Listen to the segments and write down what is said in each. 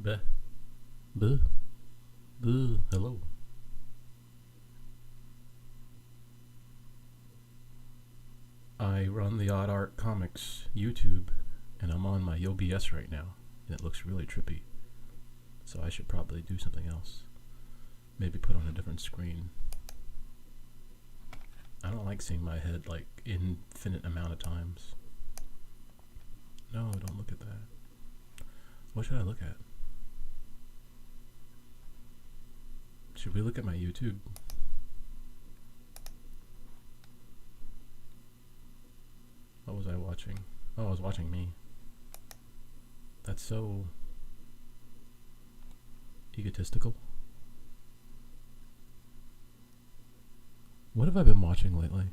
Buh, buh, buh. Hello. I run the Odd Art Comics YouTube, and I'm on my OBS right now, and it looks really trippy. So I should probably do something else. Maybe put on a different screen. I don't like seeing my head like infinite amount of times. No, don't look at that. What should I look at? Should we look at my YouTube? What was I watching? Oh, I was watching me. That's so egotistical. What have I been watching lately?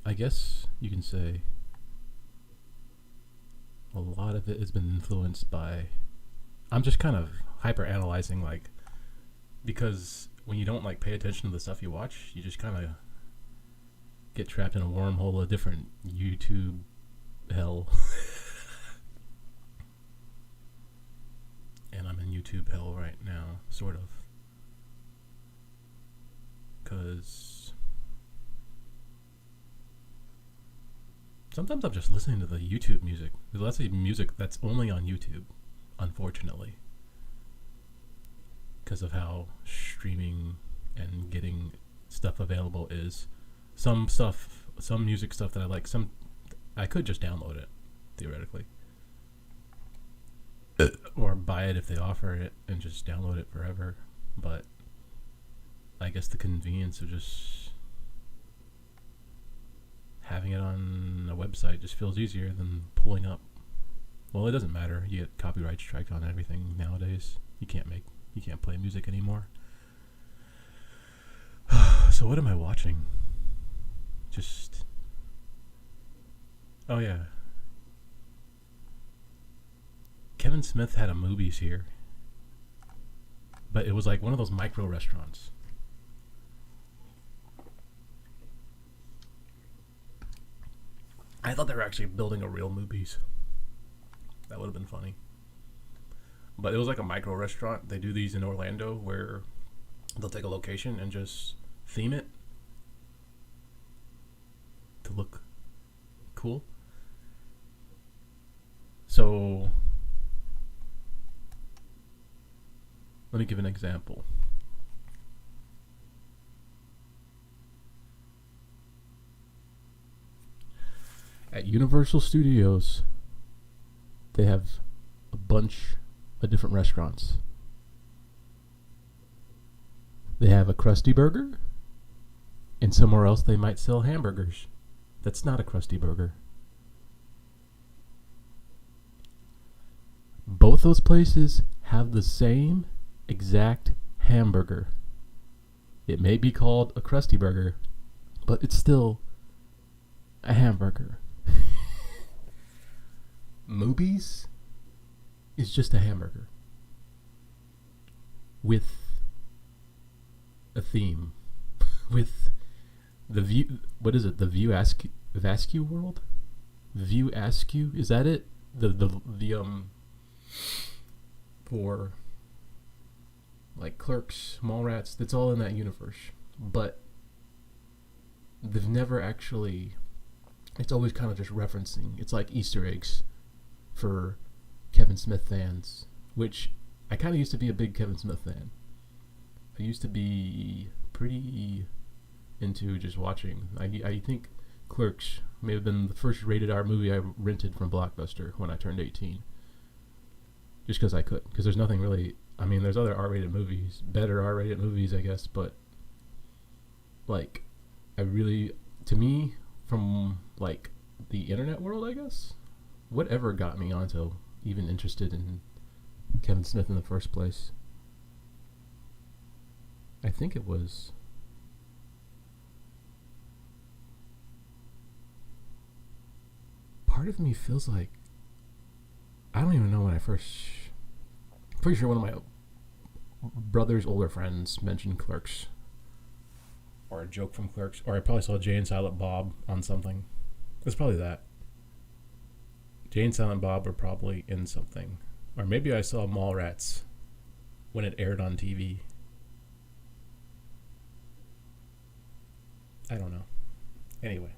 I guess you can say a lot of it has been influenced by. I'm just kind of hyper analyzing, like, because when you don't like pay attention to the stuff you watch, you just kind of get trapped in a wormhole of different YouTube hell. And I'm in YouTube hell right now, sort of. Because sometimes I'm just listening to the YouTube music. There's lots of music that's only on YouTube, unfortunately. Because of how streaming and getting stuff available is. Some music stuff that I like, I could just download it, theoretically. Or buy it if they offer it and just download it forever. But I guess the convenience of just having it on a website just feels easier than pulling up. Well, it doesn't matter. You get copyright strike on everything nowadays. You can't play music anymore. So what am I watching? Oh yeah. Kevin Smith had a Movies here. But it was like one of those micro restaurants. I thought they were actually building a real Movies. That would have been funny. But it was like a micro restaurant. They do these in Orlando where they'll take a location and just theme it to look cool. So let me give an example. At Universal Studios, they have a bunch of different restaurants. They have a Krusty Burger, and somewhere else they might sell hamburgers. That's not a Krusty Burger. Both those places have the same exact hamburger. It may be called a Krusty Burger, but it's still a hamburger. Movies is just a hamburger with a theme, with the view. What is it? The View Askew world? View Askew? Is that it? The for like Clerks, Mallrats. That's all in that universe, but they've never actually. It's always kind of just referencing. It's like Easter eggs for Kevin Smith fans, which I kind of used to be a big Kevin Smith fan. I used to be pretty into just watching. I think Clerks may have been the first rated R movie I rented from Blockbuster when I turned 18. Just because I could. Because there's nothing really. I mean, there's other R-rated movies, better R-rated movies, I guess, but like, to me, from like the internet world, I guess, whatever got me onto even interested in Kevin Smith in the first place. I think it was part of me feels like I don't even know when I first. Pretty sure one of my brother's older friends mentioned Clerks or a joke from Clerks, or I probably saw Jay and Silent Bob on something. It's probably that. Jay and Silent Bob were probably in something. Or maybe I saw Mallrats when it aired on TV. I don't know. Anyway.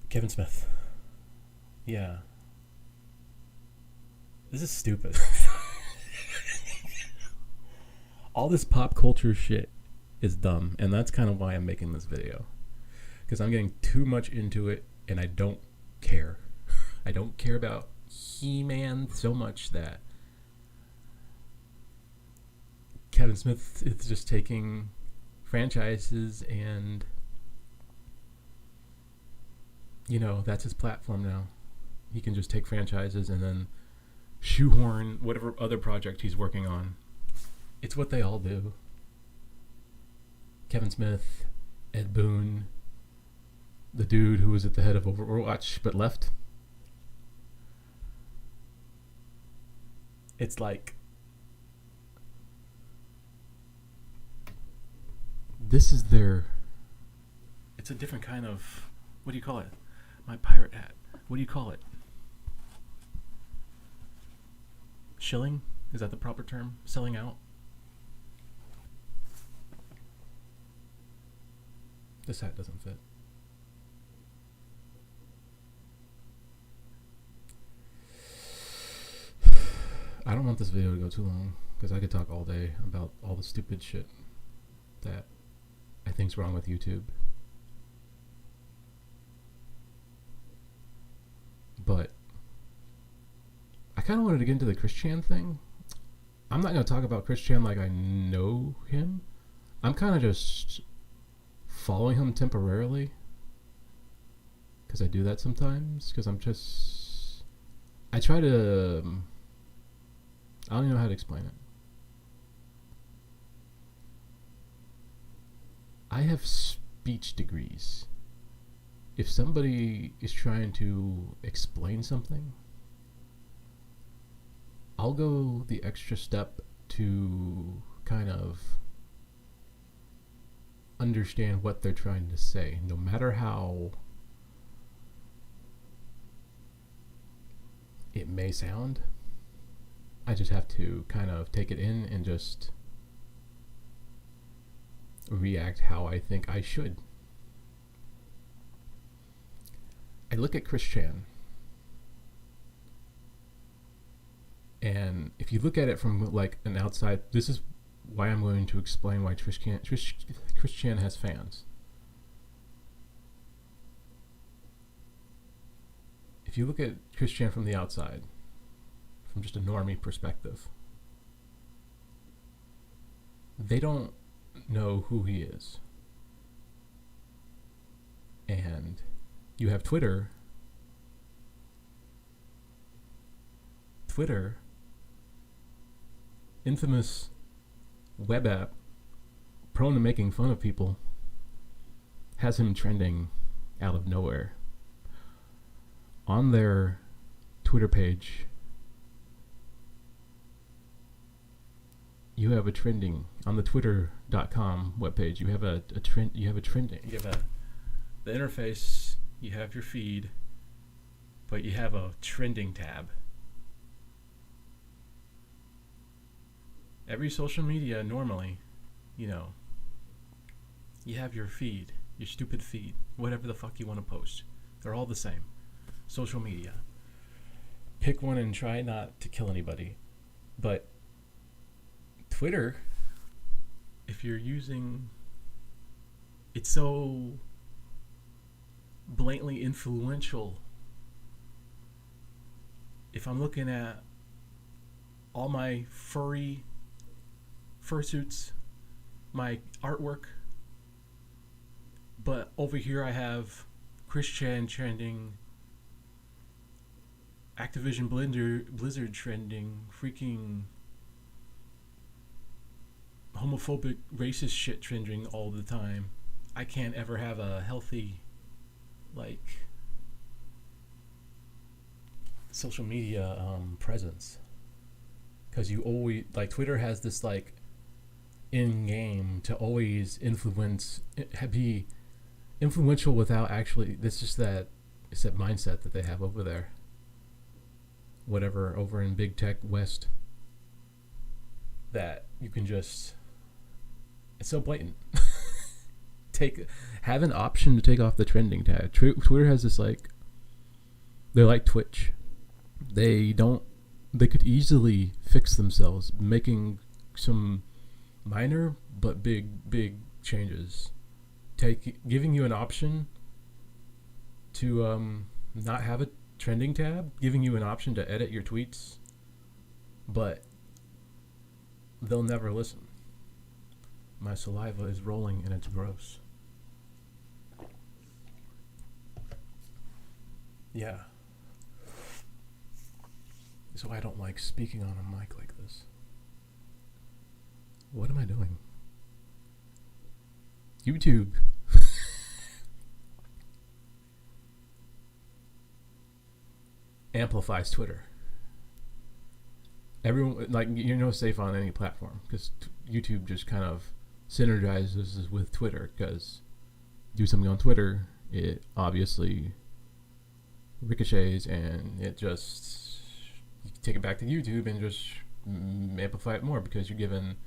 Kevin Smith. Yeah. This is stupid. All this pop culture shit is dumb, and that's kind of why I'm making this video. Because I'm getting too much into it, and I don't care. I don't care about He-Man so much that Kevin Smith is just taking franchises and, you know, that's his platform now. He can just take franchises and then shoehorn whatever other project he's working on. It's what they all do. Kevin Smith, Ed Boon, the dude who was at the head of Overwatch but left. It's like, this is their, it's a different kind of, what do you call it? My pirate hat. What do you call it? Shilling? Is that the proper term? Selling out? This hat doesn't fit. I don't want this video to go too long because I could talk all day about all the stupid shit that I think's wrong with YouTube. But I kind of wanted to get into the Chris Chan thing. I'm not going to talk about Chris Chan like I know him. I'm kind of just following him temporarily because I do that sometimes because I try to I don't even know how to explain it. I have speech degrees. If somebody is trying to explain something, I'll go the extra step to kind of understand what they're trying to say, no matter how it may sound. I just have to kind of take it in and just react how I think I should. I look at Chris Chan, and if you look at it from like an outside, this is why I'm going to explain why Chris Chan has fans. If you look at Chris Chan from the outside, from just a normie perspective, they don't know who he is. And you have Twitter, infamous web app, prone to making fun of people, has him trending out of nowhere. On their Twitter page, you have a trending on the twitter.com webpage. You have a trend. You have a trending. You have the interface. You have your feed, but you have a trending tab. Every social media normally, you know, you have your feed, your stupid feed, whatever the fuck you want to post. They're all the same. Social media. Pick one and try not to kill anybody. But Twitter, if you're using, it's so blatantly influential. If I'm looking at all my fursuits, my artwork, but over here I have Chris Chan trending, Activision Blizzard trending, freaking homophobic, racist shit trending all the time. I can't ever have a healthy, like, social media presence. Because you always, like, Twitter has this, like, in game to always be influential without actually. It's just that it's that mindset that they have over there. Whatever over in big tech west, that you can just. It's so blatant. Have an option to take off the trending tag. Twitter has this like. They're like Twitch. They could easily fix themselves, making some minor but big changes. Giving you an option to not have a trending tab, giving you an option to edit your tweets, but they'll never listen. My saliva is rolling and it's gross. Yeah. So I don't like speaking on a mic like this. What am I doing? YouTube. Amplifies Twitter. Everyone, like, you're safe on any platform because YouTube just kind of synergizes with Twitter, because do something on Twitter, it obviously ricochets and it just, you can take it back to YouTube and just amplify it more because you're given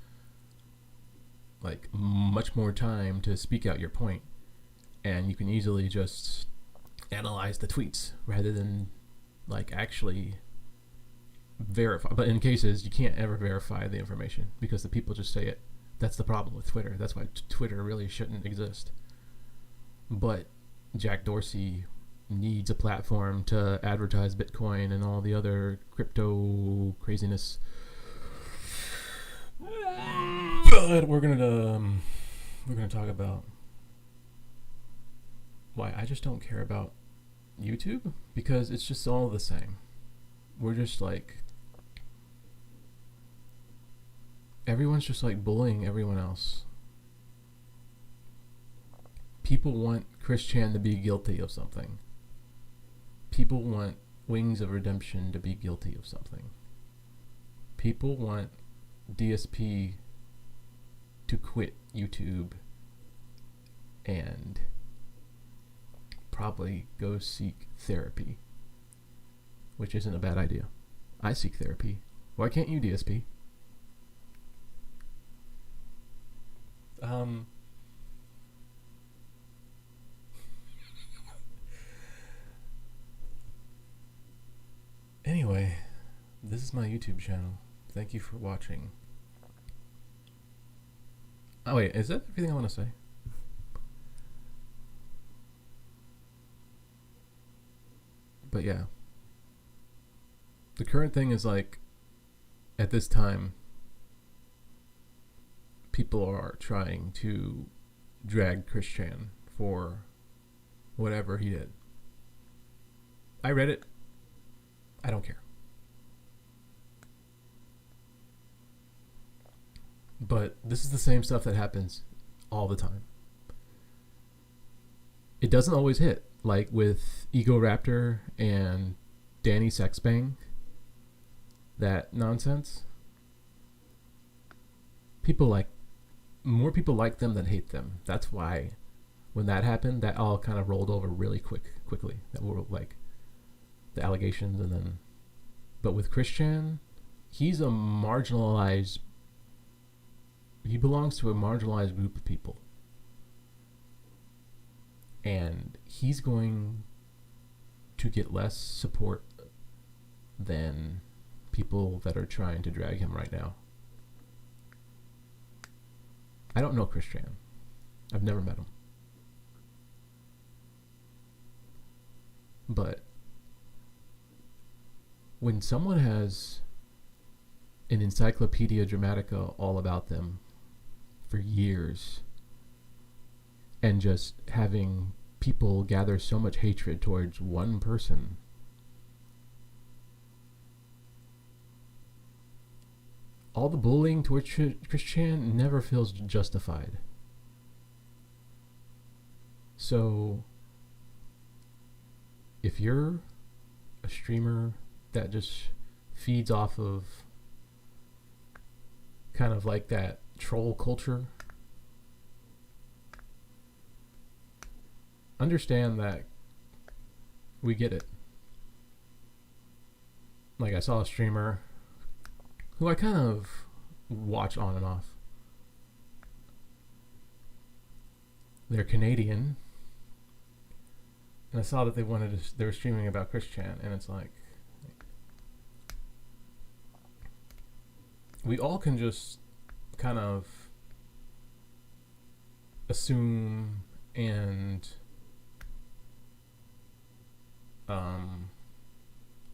like much more time to speak out your point, and you can easily just analyze the tweets rather than like actually verify. But in cases you can't ever verify the information because the people just say it. That's the problem with Twitter. That's why Twitter really shouldn't exist. But Jack Dorsey needs a platform to advertise Bitcoin and all the other crypto craziness. But we're gonna talk about why I just don't care about YouTube, because it's just all the same. We're just like, everyone's just like bullying everyone else. People want Chris Chan to be guilty of something. People want Wings of Redemption to be guilty of something. People want DSP to quit YouTube and probably go seek therapy, which isn't a bad idea. I seek therapy. Why can't you, DSP? Anyway, this is my YouTube channel. Thank you for watching. Oh wait, is that everything I want to say? But yeah. The current thing is like, at this time, people are trying to drag Chris Chan for whatever he did. I read it. I don't care. But this is the same stuff that happens all the time. It doesn't always hit. Like with Ego Raptor and Danny Sexbang. That nonsense. More people like them than hate them. That's why when that happened, that all kind of rolled over really quickly. That were like the allegations, and then, but with Chris Chan, he belongs to a marginalized group of people, and he's going to get less support than people that are trying to drag him right now. I don't know Chris Chan. I've never met him. But when someone has an Encyclopedia Dramatica all about them for years, and just having people gather so much hatred towards one person, all the bullying towards Chris Chan never feels justified. So if you're a streamer that just feeds off of kind of like that troll culture, understand that we get it. Like, I saw a streamer who I kind of watch on and off. They're Canadian, and I saw that they were streaming about Chris Chan, and it's like, we all can just kind of assume and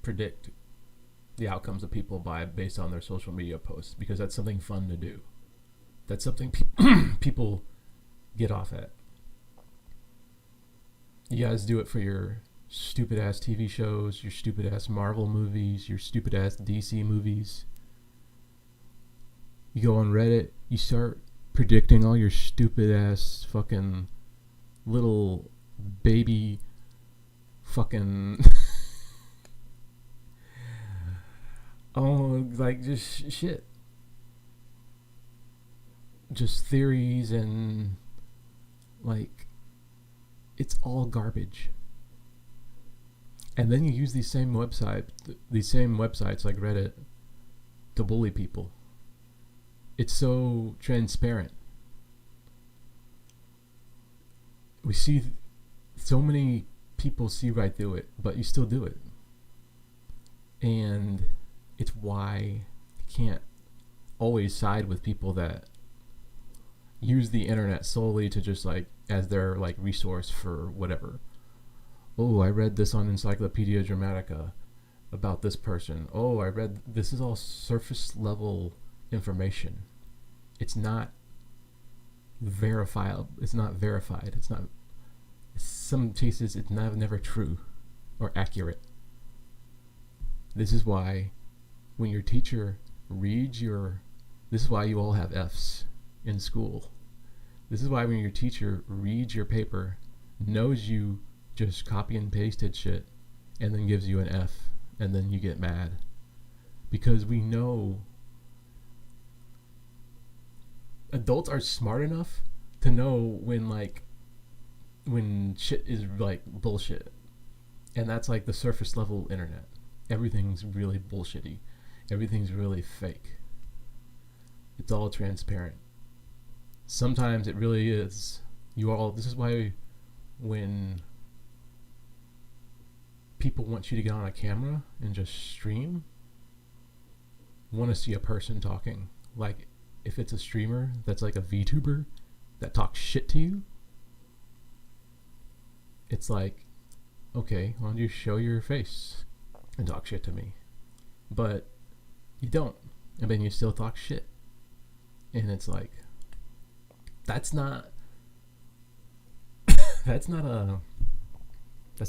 predict the outcomes of people based on their social media posts, because that's something fun to do. That's something people get off at. You guys do it for your stupid ass TV shows, your stupid ass Marvel movies, your stupid ass DC movies. You go on Reddit, you start predicting all your stupid ass fucking little baby fucking oh, like, just shit. Just theories, and like, it's all garbage. And then you use these same websites like Reddit to bully people. It's so transparent. We see so many people see right through it, but you still do it. And it's why you can't always side with people that use the internet solely to just like as their like resource for whatever. Oh, I read this on Encyclopedia Dramatica about this person. Oh, I read this. Is all surface level information. It's not verifiable. It's not verified. It's not. In some cases, it's never true or accurate. This is why when your teacher reads this is why you all have F's in school. This is why when your teacher reads your paper, knows you just copy and pasted shit, and then gives you an F, and then you get mad. Because we know adults are smart enough to know when shit is like bullshit. And that's like the surface level internet. Everything's really bullshitty. Everything's really fake. It's all transparent. Sometimes it really is. This is why when people want you to get on a camera and just stream, want to see a person talking. Like, if it's a streamer that's like a VTuber that talks shit to you, it's like, okay, why don't you show your face and talk shit to me? But you don't, and then you still talk shit. And it's like, that's not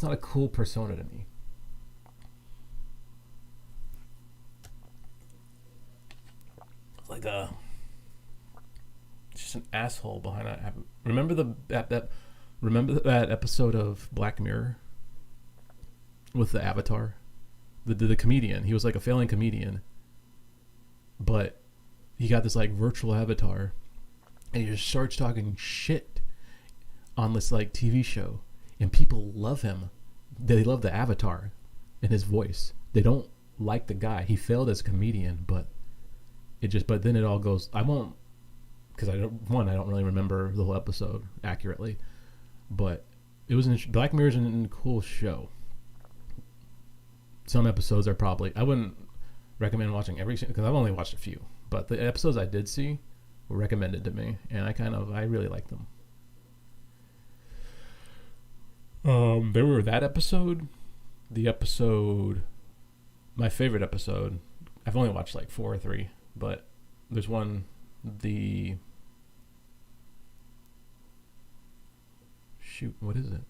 a cool persona to me. Like just an asshole behind that. Remember that episode of Black Mirror with the avatar, the comedian. He was like a failing comedian, but he got this like virtual avatar, and he just starts talking shit on this like TV show, and people love him. They love the avatar and his voice. They don't like the guy. He failed as a comedian, but then it all goes. I won't, because I don't really remember the whole episode accurately, but it was Black Mirror is a cool show. Some episodes are I wouldn't recommend watching every, because I've only watched a few, but the episodes I did see were recommended to me, and I really liked them. There were that episode, my favorite episode. I've only watched like 4 or 3, but there's one, what is it?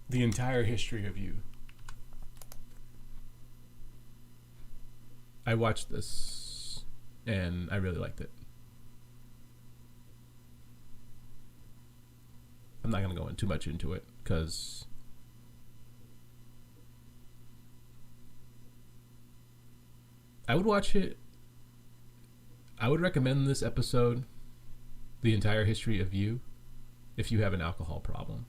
The Entire History of You. I watched this and I really liked it. not going to go in too much into it because I would watch it. I would recommend this episode, The Entire History of You, if you have an alcohol problem.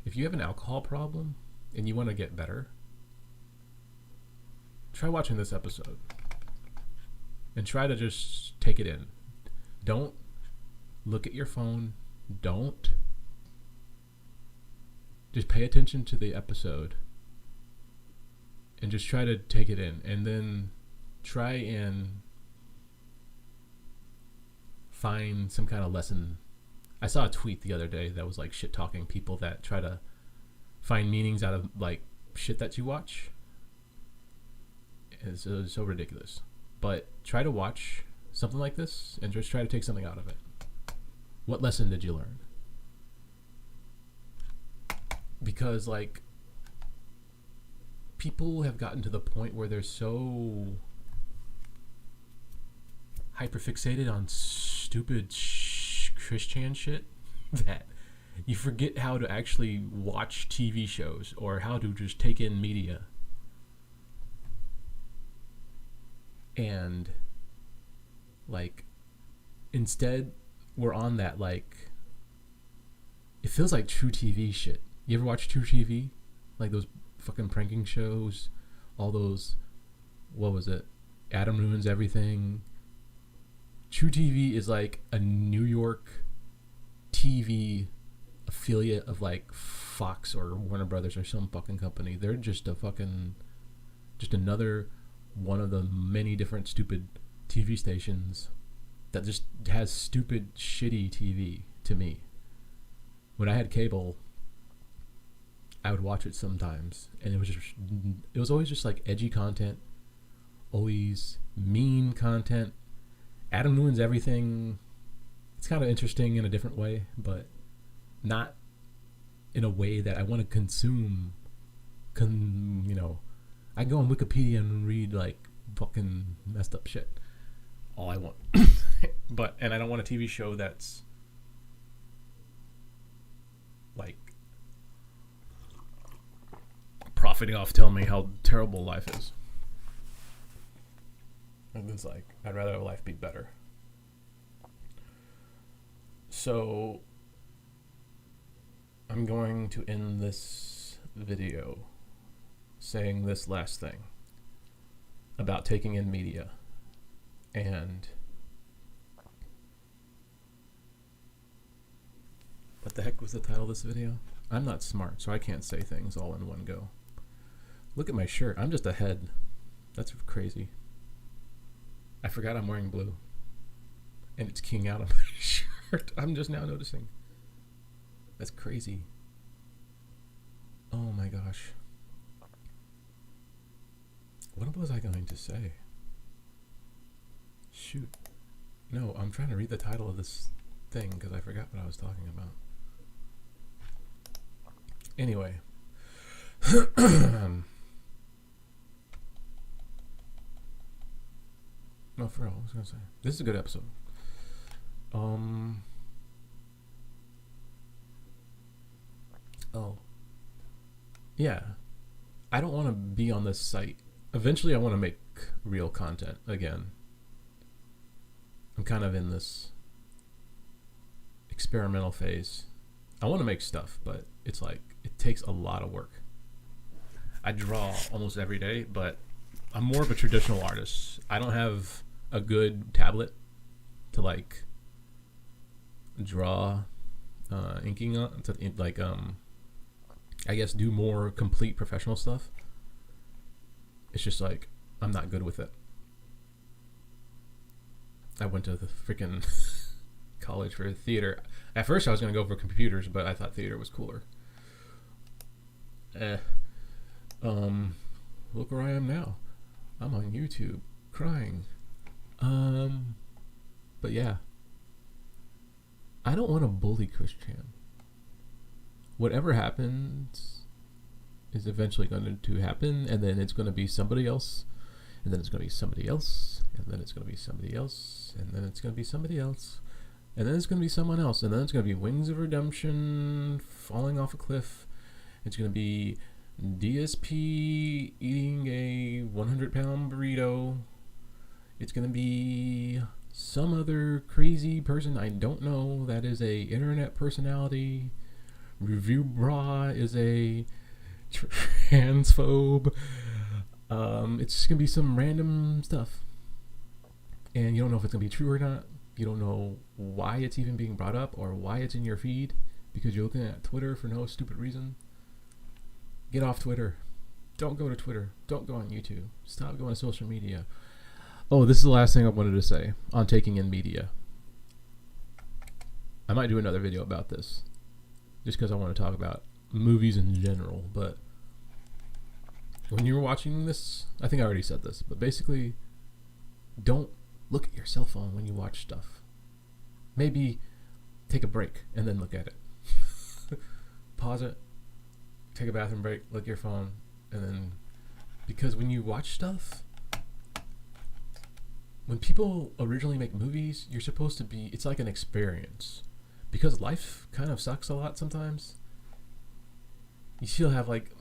If you have an alcohol problem and you want to get better, try watching this episode and try to just take it in. Don't look at your phone. Don't. Just pay attention to the episode and just try to take it in, and then try and find some kind of lesson. I saw a tweet the other day that was like shit talking people that try to find meanings out of like shit that you watch. It's so ridiculous. But try to watch something like this and just try to take something out of it. What lesson did you learn? Because like people have gotten to the point where they're so hyperfixated on stupid Christian shit that you forget how to actually watch TV shows or how to just take in media. And like instead we're on that like, it feels like True TV shit. You ever watch True TV? Like those fucking pranking shows, all those, what was it? Adam Ruins Everything. True TV is like a New York TV affiliate of like Fox or Warner Brothers or some fucking company. They're just another one of the many different stupid TV stations that just has stupid shitty TV to me. When I had cable, I would watch it sometimes, and it was always just like edgy content, always mean content. Adam Ruins Everything. It's kind of interesting in a different way, but not in a way that I want to consume. You know, I can go on Wikipedia and read like fucking messed up shit all I want. And I don't want a TV show that's like profiting off telling me how terrible life is. And it's like, I'd rather life be better. So I'm going to end this video saying this last thing about taking in media. And what the heck was the title of this video? I'm not smart, so I can't say things all in one go. Look at my shirt. I'm just a head. That's crazy. I forgot I'm wearing blue. And it's keying out on my shirt. I'm just now noticing. That's crazy. Oh my gosh. What was I going to say? Shoot. No, I'm trying to read the title of this thing because I forgot what I was talking about. Anyway. No, for real, I was going to say. This is a good episode. Oh. Yeah. I don't want to be on this site. Eventually I want to make real content again. I'm kind of in this experimental phase. I want to make stuff, but it's like, it takes a lot of work. I draw almost every day, but I'm more of a traditional artist. I don't have a good tablet to like draw inking on, to like I guess do more complete professional stuff. It's just like I'm not good with it. I went to the freaking college for theater. At first I was going to go for computers, but I thought theater was cooler. Look where I am now. I'm on YouTube crying. But yeah, I don't want to bully Christian. Whatever happens is eventually going to happen, and then it's going to be somebody else and then it's going to be somebody else, and then it's going to be somebody else, and then it's going to be somebody else, and then it's going to be someone else, and then it's going to be Wings of Redemption falling off a cliff. It's going to be DSP eating a 100-pound burrito. It's going to be some other crazy person I don't know that is a internet personality. Review Bra is a transphobe. It's just going to be some random stuff. And you don't know if it's going to be true or not. You don't know why it's even being brought up or why it's in your feed because you're looking at Twitter for no stupid reason. Get off Twitter. Don't go to Twitter. Don't go on YouTube. Stop going to social media. Oh, this is the last thing I wanted to say on taking in media. I might do another video about this just because I want to talk about movies in general. But when you're watching this, I think I already said this, but basically, don't look at your cell phone when you watch stuff. Maybe take a break and then look at it. Pause it, take a bathroom break, look at your phone, and then, because when you watch stuff, when people originally make movies, you're supposed to be, it's like an experience. Because life kind of sucks a lot sometimes. You still have like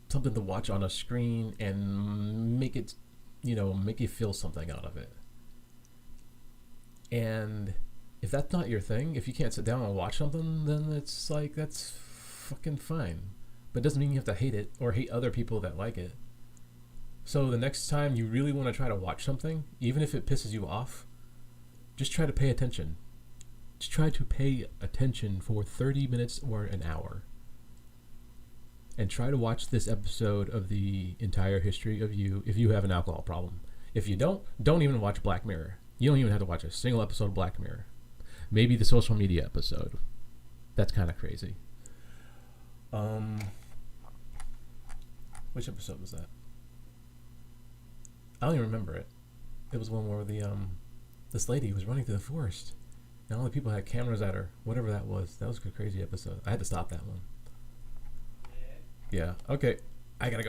something to watch on a screen and make it, make you feel something out of it. And if that's not your thing, if you can't sit down and watch something, then it's like, that's fucking fine. But it doesn't mean you have to hate it or hate other people that like it. So the next time you really want to try to watch something, even if it pisses you off, just try to pay attention. Just try to pay attention for 30 minutes or an hour. And try to watch this episode of the entire history of you if you have an alcohol problem. If you don't even watch Black Mirror. You don't even have to watch a single episode of Black Mirror. Maybe the social media episode. That's kind of crazy. Which episode was that? I don't even remember it. It was one where this lady was running through the forest, and all the people had cameras at her. Whatever that was. That was a crazy episode. I had to stop that one. Yeah. Okay. I gotta go.